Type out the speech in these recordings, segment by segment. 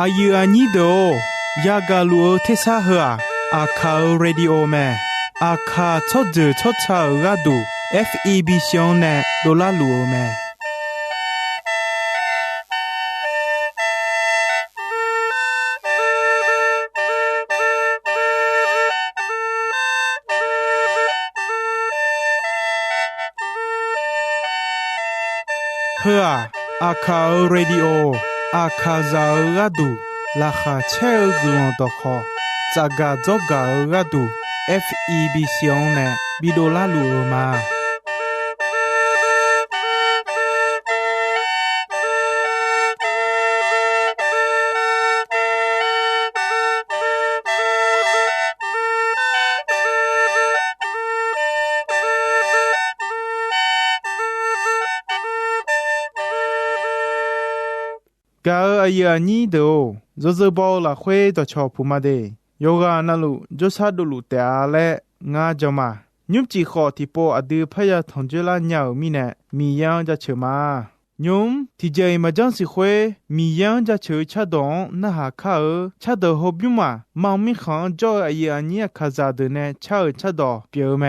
อายุอันนี้โดยากาลัวเทสาหัวอาคาเรดิโอแมอาคาชดเจอชดชาระดู FEB ชงเนโดลาลัวแมเพื่ออาคาเรดิโออาคาซาระดูราคาเชลกลอนตอคอจากาจอการะดู FEB ชงเนบิโดลาลัวมากาอายุอันนี้โดโจโจบอลละเขวตอชอพูมาเดโยกานาลุโจซาดุลุเตอาเลงาจามายุมจีขอที่โปอดือพยาทองเจลาญามีเนมียังจะเชมายุมที่เจมาจังสิเขวมียังจะเชชะดองนะหาคาชะดอฮบยุมามังมิขังจออายุอันนี้คาซาเดเนชะดอเปียวแม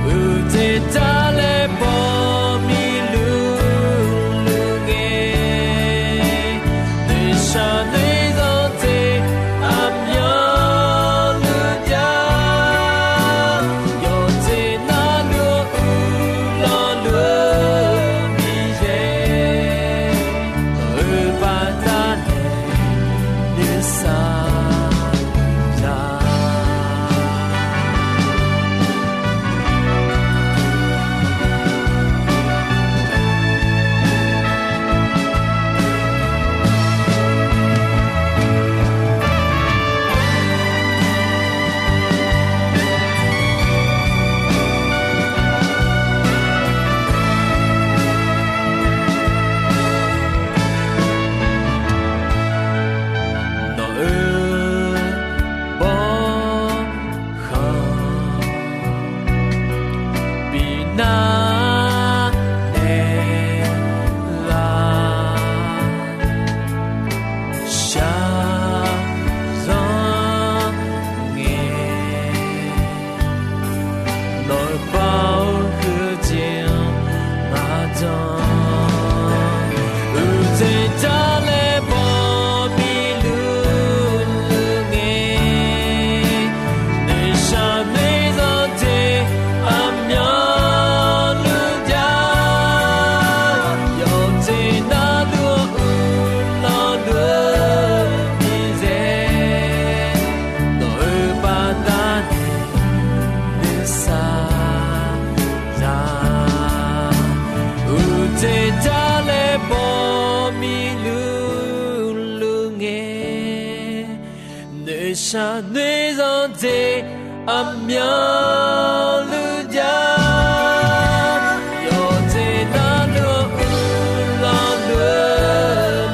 Uj 下内让在阿苗路家，要在那路拉路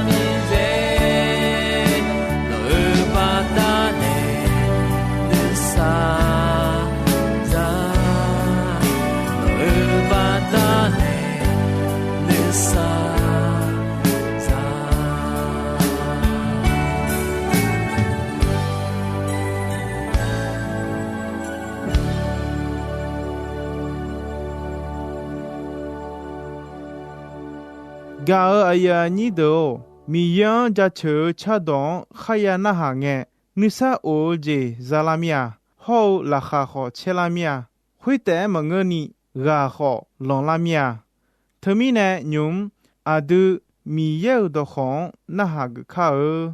米在，路把大内的沙扎，路把大内的沙。gà ở nhà nhị đồ mi yang cha chờ cha dong khaya na ha nghe nisa o je zalamia ho la kha kho chelamia hui te ma ngơ ni gà kho long lamia themi ne nhum adu mi yeu do khong na ha kha ơ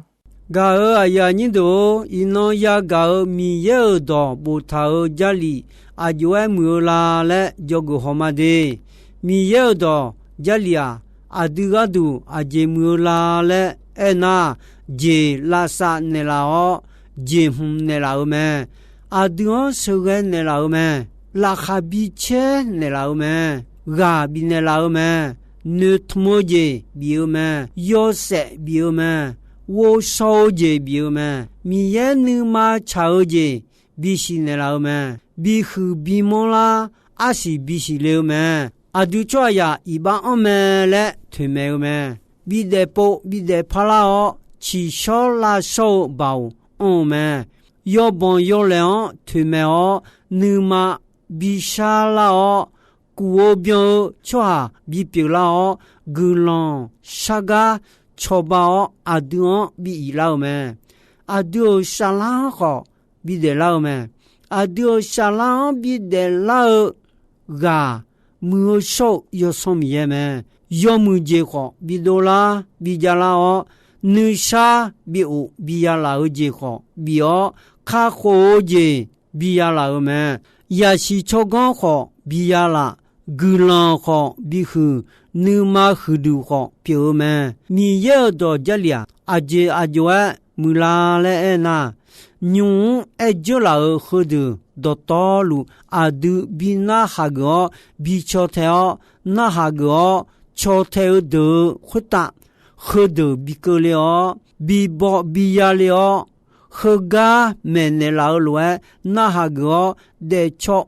gà ở nhà nhị đồ ino ya gà ở mi yeu do bu tha ở jali ajue mu la le jogu homade mi yeu do jalia adugadu ajemula le ena je lasa nelao je nelao me aduon suge nelao me la khabiche nelao me ga bi nelao me nutmoje biome yose biome wo soje biome mi ye nu ma chaoje bishi nelao me bi khu bi mola asi bishi leo me adu choa ya iba ome le thume ome bide po bide phala o chi sho la so bao ome yo bon yo le o thume o numa bi sha la o kuo byo choa bi pi la o gulon shaga choba o adu o bi la ome adu shala ko bide la ome adu shala bide la ga mưa sâu yo som ye me yo mu je ko bidola bijala o nisha bi u biyala o je ko bio kha kho je biyala o me ya shi chogon ko biyala gulan ko bi hu numa hudu ko pyo me mi ye do jalia aje ajwa mula le na nyu ejola o hudu dotolu adu bina hago bichoteo na hago choteo de khuta khudu bikoleo bibo biyaleo khuga menelao lwe na hago de cho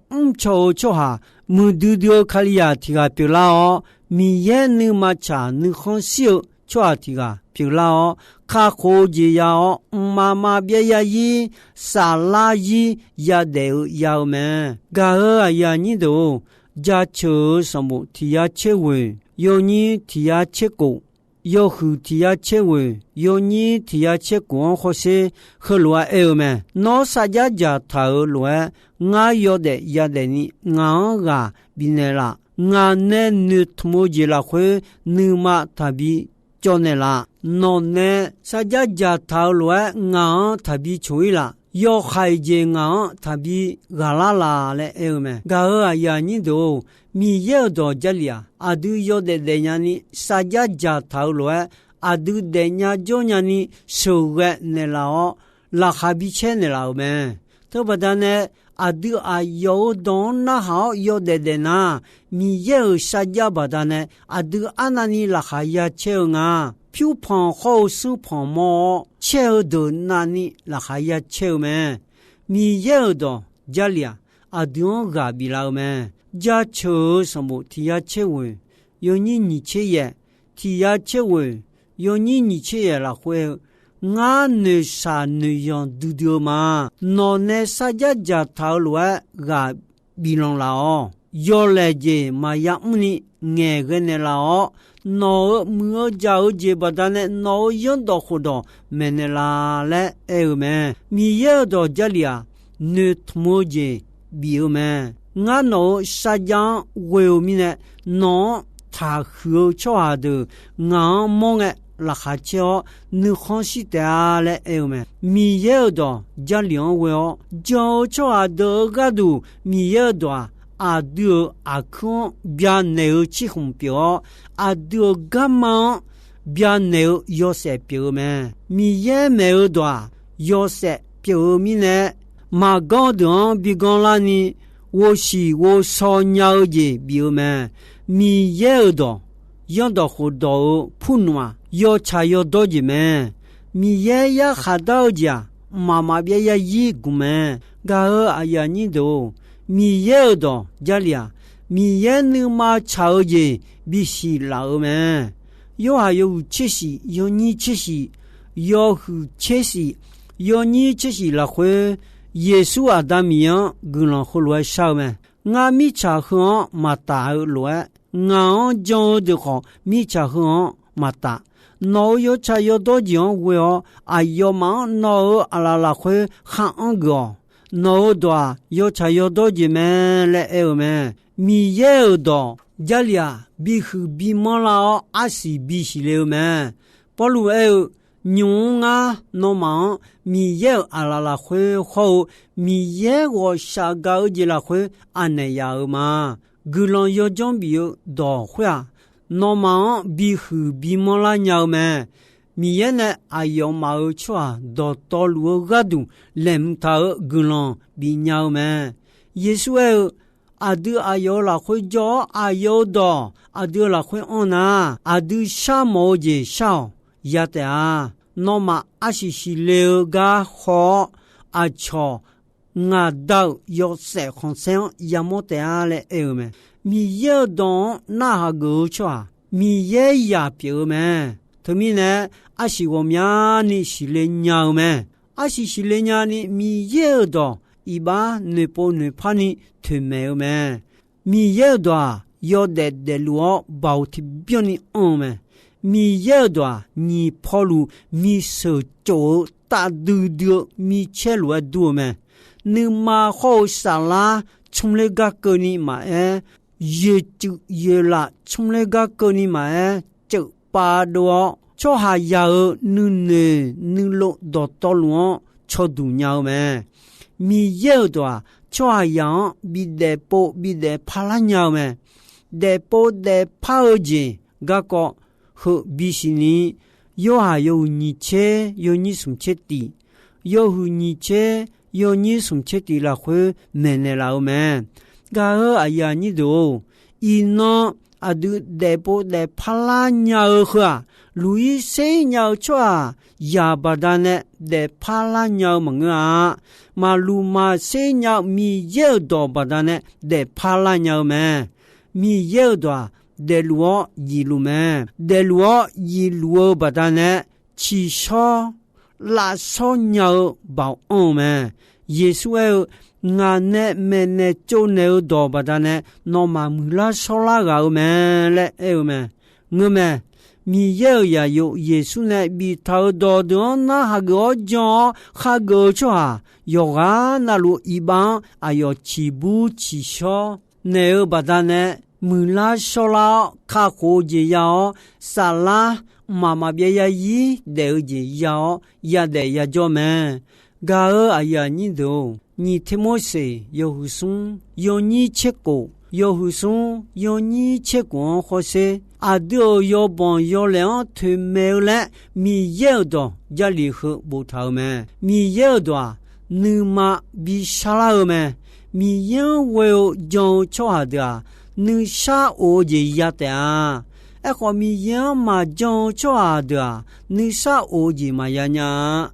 choha mududio khalia thiga pilao mi ye nu macha nu khonsio choa thiga pilao kha kho je yao mama bia ya yi sa la yi ya de yao me ga ya ni do ja chu samu thia che we yo ni thia che ko yo hu thia che we yo ni thia che ko kho se khlwa e me no sa ja ja tha lwa nga yo de ya de ni nga ga binela nga ne nu thmo je la khwe nu ma thabi chonela no ne saja ja thaulwa nga thabi choila yo khai je nga thabi galala le eume ga ya ni do mi ye do jalia adu yo de nya ni saja ja thaulwa adu de nya jo nya ni sowe ne lao la khabi che ne lao me to badane adu ayo don na ha yo de na mi ye saja badane adu anani la khaya che nga piu pang ho su pang mo che do nani la khaya che me mi ye do jalia adu ga bi lao me ja cho samu tia che we yo ni che ye tia che we yo ni che ye la hwe nga ne sa ne yon du dio ma no ne sa ja ja tha lwa ga bi long la o yo le je ma ya muni nge ge ne la o no mu ja o je ba da ne no yon do khu do me ne la le e me mi ye do jalia ne thmo je bi o me nga no sa ja we o mi ne no tha khu cho a de nga mo nge la kha cho nu khon si ta le e me mi ye do ja lion we o jo cho a de ga du mi ye do a du a khon bia ne chi khum pyo a du ga ma bia ne yo se pyo me mi ye me do yo se 表面呢马高的比讲啦呢我是我所鸟的表面米有的用的好多普暖要查要多的咩米也呀哈到家妈妈别呀一个咩噶哎呀你都米有的家里啊米也能嘛炒的必须老咩有还有七十有你七十有和七十有你七十了会耶稣阿达米样个人好来烧咩我米炒好嘛打来我讲的好米炒好嘛打no yo cha yo do jion we o ayo ma no ala la khwe khan ngo no do yo cha yo do ji me le e me mi ye do jalia bi khu bi mo la asi bi shi le me polu e nyu nga no ma mi ye ala la khwe ho mi ye wo sha ga ji la khwe ane ya ma gulon yo jong bi do khwa no ma bi khu bi mo la nyao me mi ye ne ayo ma o chwa do to lu ga du lem ta gulon bi nyao me yesu e adu ayo la khoi jo ayo do adu la khoi ona adu sha mo je sha ya ta no ma a shi shi le ga ho a cho nga dao yo se khon sen ya mo ta le e me mi ye don na ha go chwa mi ye ya pyo me to mi ne a shi wo mya ni shi le nya me a shi shi le nya ni mi ye do i ba ne po ne pa ni to me me mi ye do yo de luo ba ti bio ni on me mi ye do ni po lu mi so jo ta du du mi che lu du me ne ma ho sa la chung le ga ko ni ma e ye chu ye la chung le ga ko ni ma e chu pa do cho ha ya nu ne nu lo do to lu cho du nya me mi ye do cho ha ya bi de po bi de pa la nya me de po de pa ji ga ko hu bi shi ni yo ha yo ni che yo ni sum che ti yo hu ni che yo ni sum che ti la khu me ne la me ga aya ni do ino adu depo de palanya khwa lui se nyao chwa ya badane de palanya manga maluma se nyao mi ye do badane de palanya me mi ye do de luo yi lu me de luo yi luo badane chi sho la so nyao ba on me yesu e nga ne me ne cho ne do ba da ne no ma mu la so la ga me le e me ngu me mi ye ya yo yesu ne bi ta do do na ha go jo ha go cho ha yo ga na lu i ba a yo chi bu chi sho ne ba da ne mu la so la kha ko je ya sa la ma ma bia ya yi de je ya de ya jo me ga a ya ni do你听我说，有胡松，有你吃过，有胡松，有你吃过好些，阿都有帮有两推没了，米有的家里喝不透me，米有的你妈比啥了me，米有我讲错的，你啥我就要的啊，哎个米有嘛讲错的，你啥我就嘛要呢，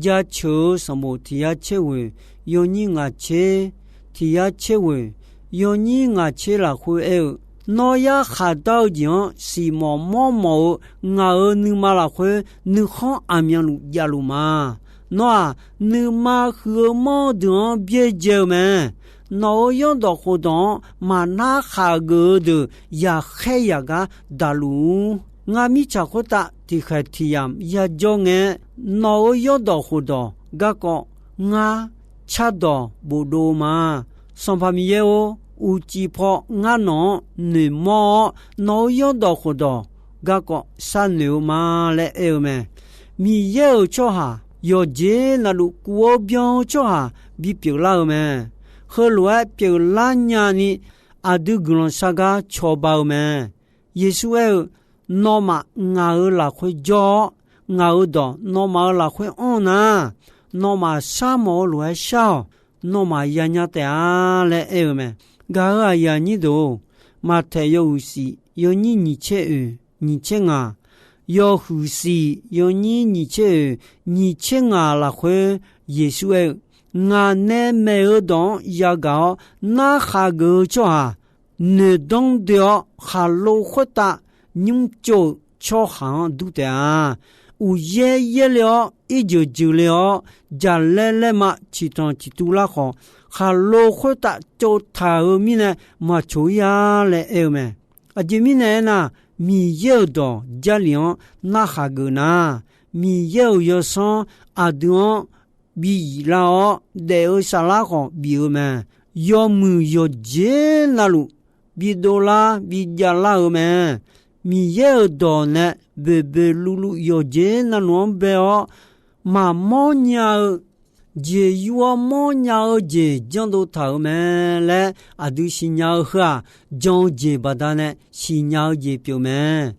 家求什么提呀切问。有你我切，提呀切问，有你我切了会哎，那呀哈到讲是毛我你嘛了会，你好阿面路呀路嘛，那你嘛和毛的别叫me，那样的活动嘛那哈个的呀海呀个大路，我咪查过的提海提呀呀叫哎，那样的活动个个我。cha do bu do ma som pa mi ye o u chi pho nga no ne mo no yo do khu do ga ko san ne ma le e me mi ye o cho ha yo je na lu kuo byong cho ha bi pyo la me he lua pyo la nya ni a du glon sa ga cho ba me yesu e no ma nga la khu jo nga do no ma la khu on na 诺玛沙摩罗少，诺玛亚亚的啊来哎们，嘎啊呀你都，马太有事，有你切你切啊，有护士有你切啊啦会耶稣哎，我呢没有当要搞那哈个叫啊，你当掉哈罗回答，你就超行都的啊。有爷了，1996了，家来嘛，其中其多啦好，哈罗回答就他后面呢，嘛抽呀来哎么，啊这面呢那米有的家里那哈个呢，米有上啊的比啦得啥啦好比么，要么要接那路，比多啦比家啦么。米有的呢，贝贝噜噜有钱那种贝哦，嘛毛鸟，节有毛鸟节讲到头们来，啊都是鸟呵，讲节不大呢，是鸟节表面，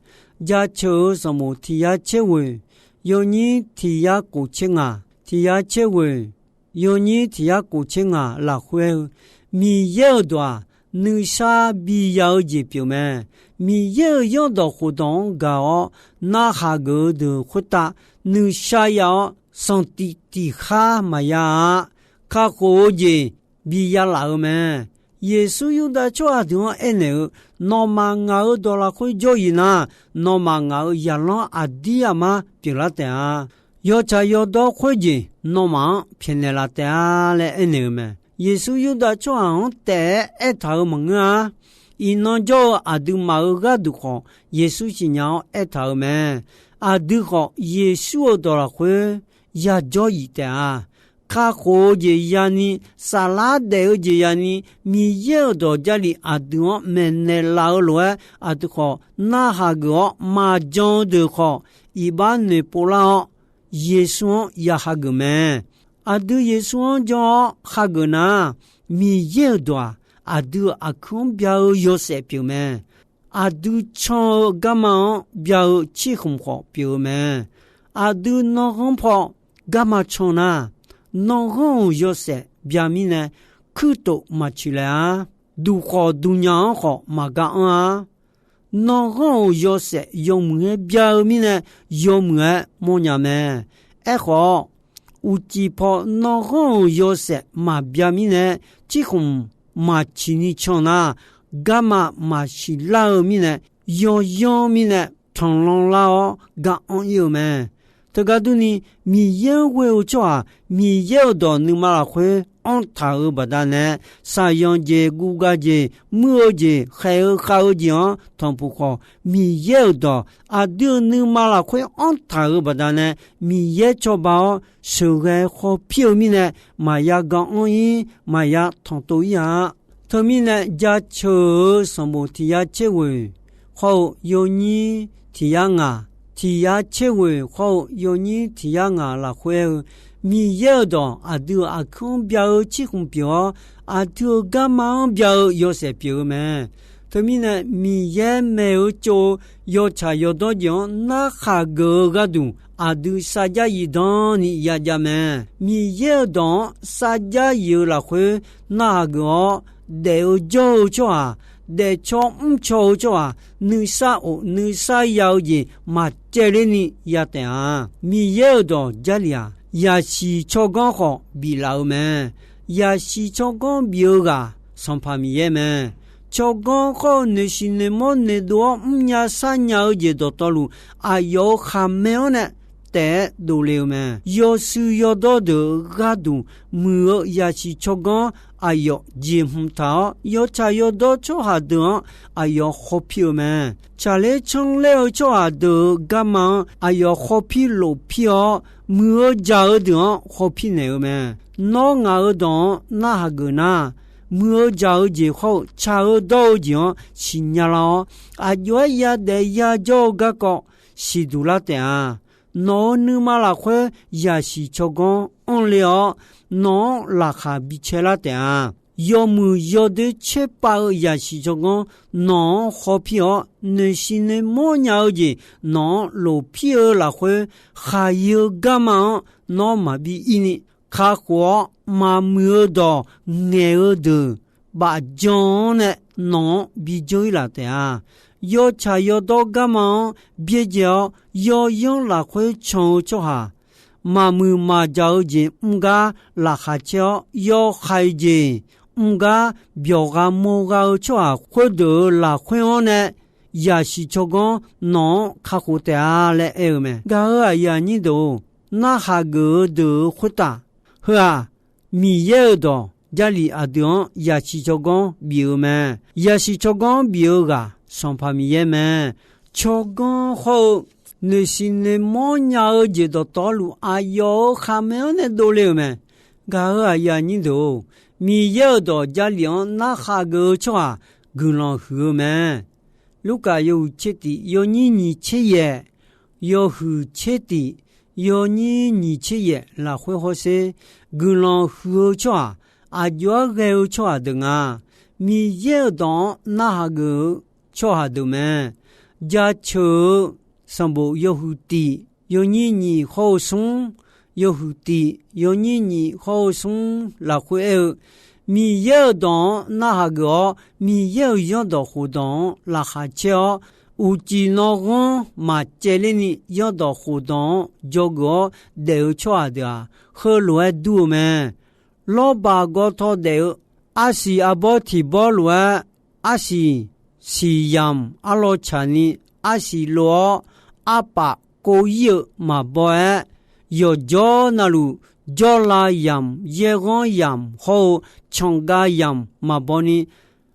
家求什么提呀切位，有你提呀古清啊，提呀切位，有你提呀古清啊，拉回米有的。你啥必要节表面，米有用的活动搞，那哈个的回答，你啥要上地下嘛呀？卡好节必要老们，耶稣有的抓住哎呢，那么我到了会教伊呢，那么我也让阿弟呀嘛别了的啊，要才要到会节，那么偏了的啊来哎呢们。耶稣有的装在一头门啊，伊那叫阿杜马个都好，耶稣是鸟一头门，阿杜好，耶稣到了会也叫伊的啊，卡好节呀呢，沙拉的节呀呢，米有到家里阿杜门内老罗阿杜好，那哈个麻将的好，一般的不老，耶稣也哈个门。阿杜耶稣叫哈个呢，米有多，阿杜阿空表有些表面，阿杜唱干嘛表起红火表面，阿杜那红跑干嘛唱呢？那红有些表面呢，可都嘛起来啊，都好都娘好嘛干啊，那红有些用么表面呢，用么么样么，哎好。有几泡那好有些嘛表面呢，几红嘛起你唱呐，干嘛嘛是老面呢，有面呢，长long老干安有么？这个都呢，米有会做，米有到你妈会安他不但呢，三样节、五个节、末节还有好节啊，同不好米有到啊，对你妈会安他不但呢，米也做包。手个好表面呢，嘛也讲安逸，嘛也同都一样。他们呢，家求什么提呀切位，好有你提呀啊，提呀切位好有你提呀啊啦会，米有的啊都啊空表起红表，啊都干嘛表有些表面。他们呢，米也没有做，要查要多讲那哈个东。阿杜沙家一当你呀家们，米也当沙家有了会那个得做做啊，得做做做啊，你啥要紧嘛这里你也得啊，米也当这里啊，也是做刚好比老们，也是做刚比个上怕米也们。做刚好你是你么你多呀三要节到道路啊有还没有呢？แต่ดูเร็วแม่ยอสุยอดอดกะดุมือยาชิชกอนอายอจิมตายอชายอดอชอหาดอายอฮอพิวแม่ชาเลชงเลอชอหาดกะมังอายอฮอพิโลพิอมือจาดฮอพิเนแม่นองาดอนาหากนามือจาเจเขาชาดอจิชิญญาลออายอยาเดยาจอกะกอสิดุลาเตอาน้นึมาละควยาชิชกอนออนเลอน้อราคาบิเชลาแต่อ要么要的七八个也是这个拿好票，那是那么鸟的拿老票来回，还有干嘛？那么比一卡活嘛没到爱的，把讲呢拿比较来的啊。要查要到干嘛？别叫要用来回唱就哈，嘛没嘛叫的，噶来下叫要害的。噶表个莫个就啊，或者来回呢，也是这个拿卡户的啊来爱me，个啊呀你都那下个的回答，是啊，米有的家里阿东也是这个表me，也是这个表个。上怕米也们，超刚好那些那么鸟接到道路啊哟，还没有那多了们，个啊呀你都米有到家里那下个车啊，跟上河们，如果有切的，有你切耶，有河切的，有你切耶，那会好些，跟上河车啊，啊有个车的啊，米有到那下个。cho hà đồ mẹ gia chờ sang bộ yêu hữu tì yêu nhị hậu sung yêu hữu tì yêu nhị hậu sung là khuê mi yêu đó na hà gõ mi yêu đó hữu đó là hà chéo u chi nó gõ mà chế lên yêu đó hữu đó do gõ đều cho hà đồ hơ lúa đu mẹ lo bà gõ thọ đều a si a bó thì bó lúa a si si yam alo chani asi lo apa ko ye ma boe yo jo nalu jo la yam ye gon yam ho chonga yam ma boni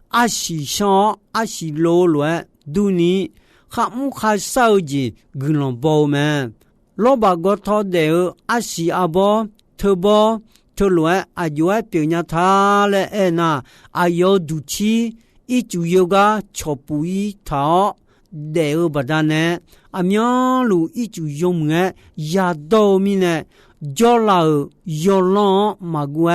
asi sha asi lo lo du ni kham kha sao ji gulon bo me lo ba go tho de asi abo thbo thlo a yo pi nya tha le ena ayo du chi一主要个错不一套，第二不但呢，阿苗路一主用的亚多米呢，叫老要浪马过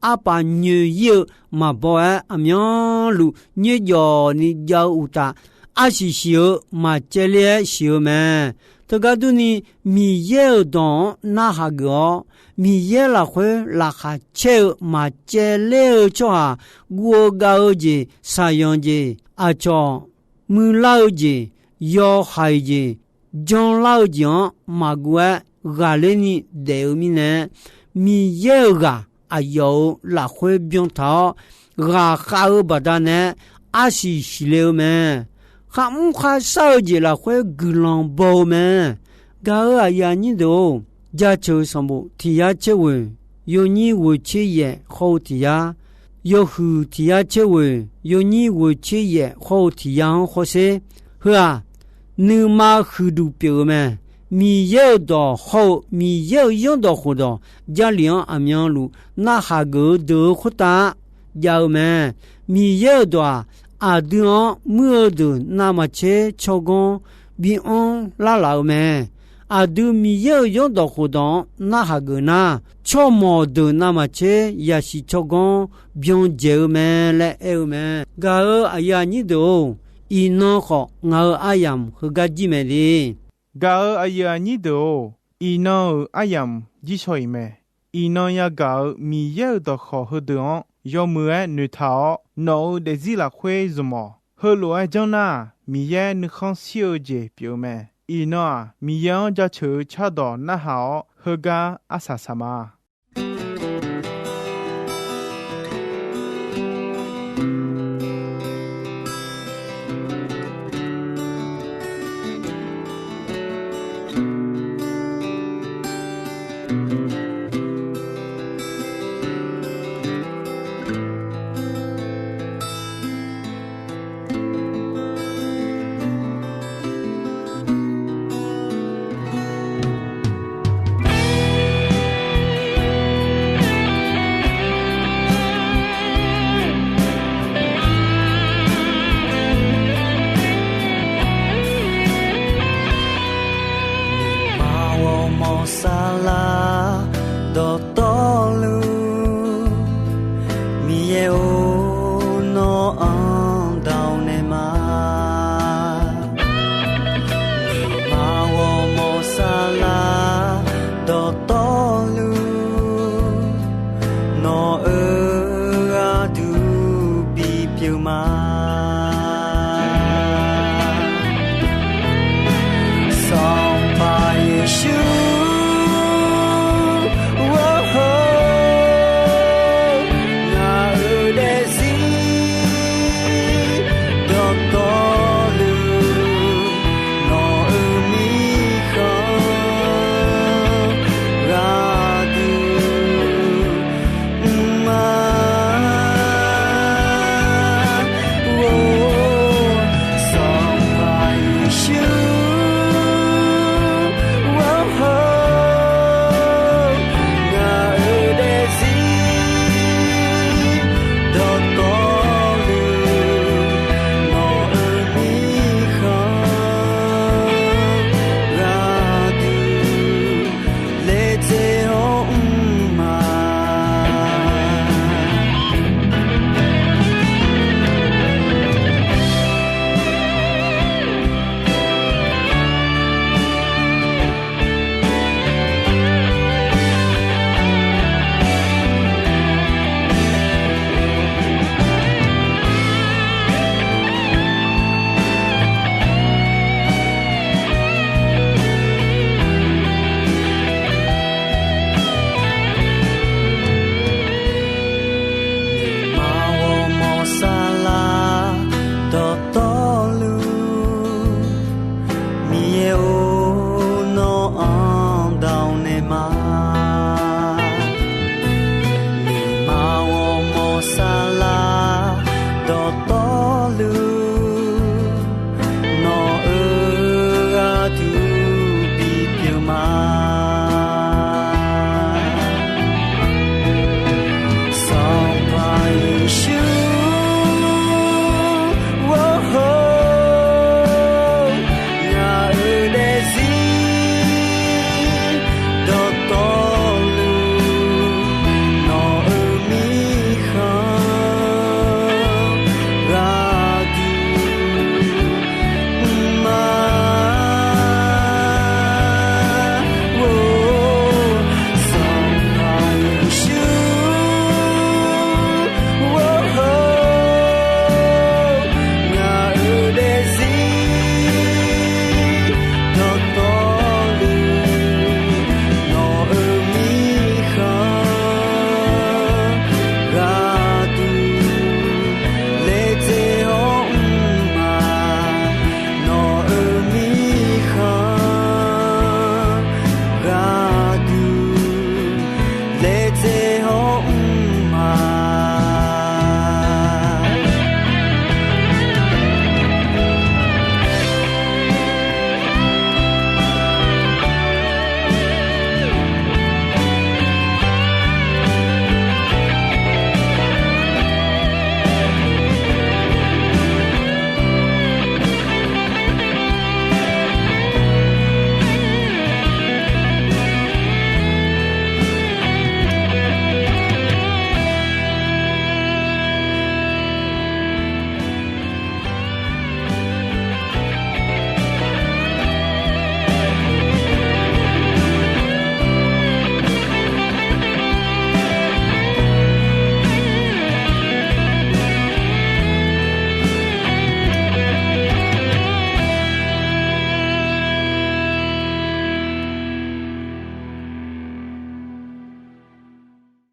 阿爸女友马包阿苗路女要你要有的，阿是小马这里小嘛，这个都你米要当那下个。米也拉回拉下车马接了就啊，我搞的啥样的啊？叫木老的要害的，将老将马过阿来你对面呢，米也个啊有拉回边头，阿下不但呢，阿是洗了么？还唔还少的拉回格朗包么？搞啊呀你都。家求什么？提亚结婚，有你我切也好提亚；有后提亚结婚，有你我切也好提亚好些。是啊，你妈后头表嘛，米有的好，米有用的好的，家里阿苗路那下个都好大，有嘛？米有的阿的没的那么切超工，比昂拉老嘛。阿都米有用的活动，那哈个呢？超毛的那么切也是超工，不用交么来爱么？个哎呀你都一弄好，我哎呀和个几么的？个哎呀你都一弄哎呀几岁么？一弄呀个米有的好活动，要么女头脑的自拉会什么？后来讲呢，米也你看小姐表么？อีน่ะมียังจะเชื่อชาดอนนะฮะเฮกาอาสาสมาซาลาดอตอลู